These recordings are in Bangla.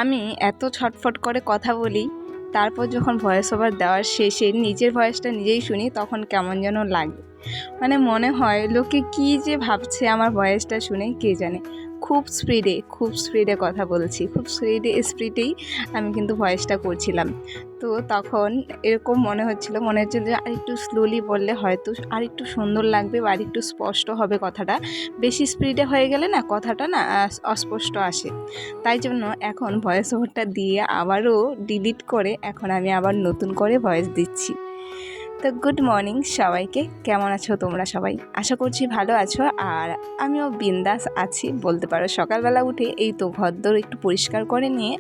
আমি এত ছটফট করে কথা বলি, তারপর যখন ভয়েস ওভার দেওয়ার শেষে নিজের ভয়েসটা নিজেই শুনি তখন কেমন যেন লাগে। মানে মনে হয় লোকে কী যে ভাবছে আমার ভয়েসটা শুনে কে জানে। খুব স্পিডে কথা বলছি, খুব স্পিডেই আমি কিন্তু ভয়েসটা করছিলাম। তো তখন এরকম মনে হচ্ছিল যে আরেকটু স্লোলি বললে হয়তো আরেকটু সুন্দর লাগবে বা আরেকটু স্পষ্ট হবে কথাটা। বেশি স্পিডে হয়ে গেলে না কথাটা না অস্পষ্ট আসে। তাই জন্য এখন ভয়েস ওভারটা দিয়ে আবারও ডিলিট করে এখন আমি আবার নতুন করে ভয়েস দিচ্ছি। তো গুড মর্নিং সবাইকে, কেমন আছো তোমরা সবাই? আশা করছি ভালো আছো, আর আমিও বিন্দাস আছি বলতে পারো। সকালবেলা উঠে এই তো ঘরদোর একটু পরিষ্কার করে নিয়ে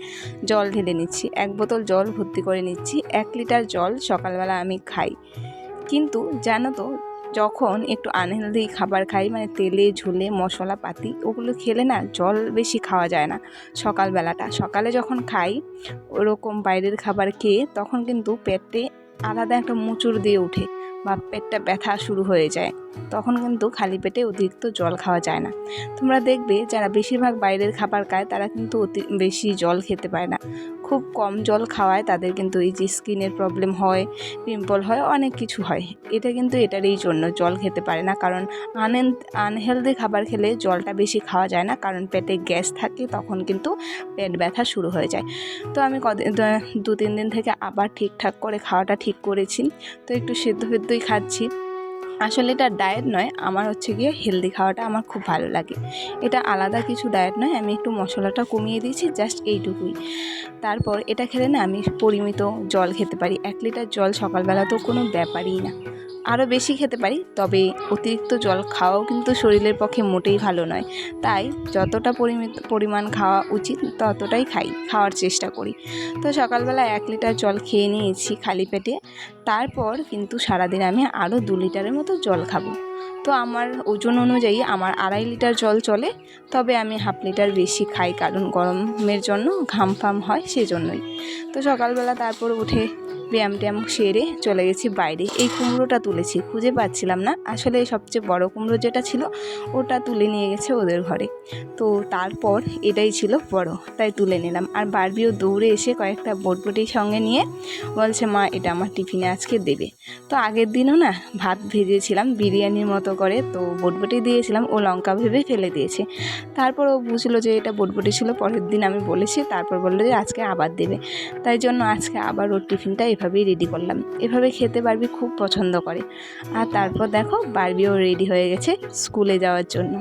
জল ঢেলে নিচ্ছি, 1 বোতল জল ভর্তি করে নিচ্ছি। 1 লিটার জল সকালবেলা আমি খাই। কিন্তু জানো তো, যখন একটু আনহেলদি খাবার খাই, মানে তেলে ঝোলে মশলাপাতি ওগুলো খেলে না জল বেশি খাওয়া যায় না। সকালে যখন খাই ওরকম বাইরের খাবার খেয়ে, তখন কিন্তু পেটে আলাদা একটা মুচুর দিয়ে ওঠে বা পেটটা ব্যথা শুরু হয়ে যায়। তখন কিন্তু খালি পেটে অতিরিক্ত জল খাওয়া যায় না। তোমরা দেখবে যারা বেশিরভাগ বাইরের খাবার খায় তারা কিন্তু বেশি জল খেতে পারে না। খুব কম জল খাওয়ায় তাদের কিন্তু এই যে স্কিনের প্রবলেম হয়, পিম্পল হয়, অনেক কিছু হয়। এটা কিন্তু এটারই জন্য জল খেতে পারে না, কারণ আনহেলদি খাবার খেলে জলটা বেশি খাওয়া যায় না, কারণ পেটে গ্যাস থাকে, তখন কিন্তু পেট ব্যথা শুরু হয়ে যায়। তো আমি 2-3 দিন থেকে আবার ঠিকঠাক করে খাওয়াটা ঠিক করেছি। তো একটু সেদ্ধই খাচ্ছি। আসলে এটা ডায়েট নয়, আমার হচ্ছে গিয়ে হেলদি খাওয়াটা আমার খুব ভালো লাগে। এটা আলাদা কিছু ডায়েট নয়, আমি একটু মশলাটা কমিয়ে দিয়েছি, জাস্ট এইটুকুই। তারপর এটা খেলে না আমি পরিমিত জল খেতে পারি। 1 লিটার জল সকালবেলা তো কোনো ব্যাপারই না। আরও বেশি খেতে পারি, তবে অতিরিক্ত জল খাওয়াও কিন্তু শরীরের পক্ষে মোটেই ভালো নয়। তাই যতটা পরিমাণ খাওয়া উচিত ততটাই খাওয়ার চেষ্টা করি। তো সকালবেলা 1 লিটার জল খেয়ে নিয়েছি খালি পেটে। তারপর কিন্তু সারাদিন আমি আরও 2 লিটারের মতো জল খাবো। তো আমার ওজন অনুযায়ী আমার 2.5 লিটার জল চলে, তবে আমি 1/2 লিটার বেশি খাই, কারণ গরমের জন্য ঘাম হয় সেজন্যই। তো সকালবেলা তারপর উঠে ব্যায়াম সেরে চলে গেছি বাইরে। এই কুমড়োটা তুলেছি, খুঁজে পাচ্ছিলাম না, আসলে সবচেয়ে বড় কুমড়ো যেটা ছিল ওটা তুলে নিয়ে গেছে ওদের ঘরে। তো তারপর এটাই ছিল বড়, তাই তুলে নিলাম। আর বারবিও দৌড়ে এসে কয়েকটা বটবটি সঙ্গে নিয়ে বলছে, মা এটা আমার টিফিনে আজকে দেবে। তো আগের দিনও না ভাত ভেজেছিলাম বিরিয়ানির মতো করে, তো বটবটি দিয়েছিলাম, ও লঙ্কা ভেবে ফেলে দিয়েছে। তারপর ও বুঝলো যে এটা বটবটি ছিল, পরের দিন আমি বলেছি, তারপর বললো যে আজকে আবার দেবে। তাই জন্য আজকে আবার ওর টিফিনটা এভাবেই রেডি করলাম। এভাবে খেতে বারবি খুব পছন্দ করে। আর তারপর দেখো বারবিও রেডি হয়ে গেছে স্কুলে যাওয়ার জন্য।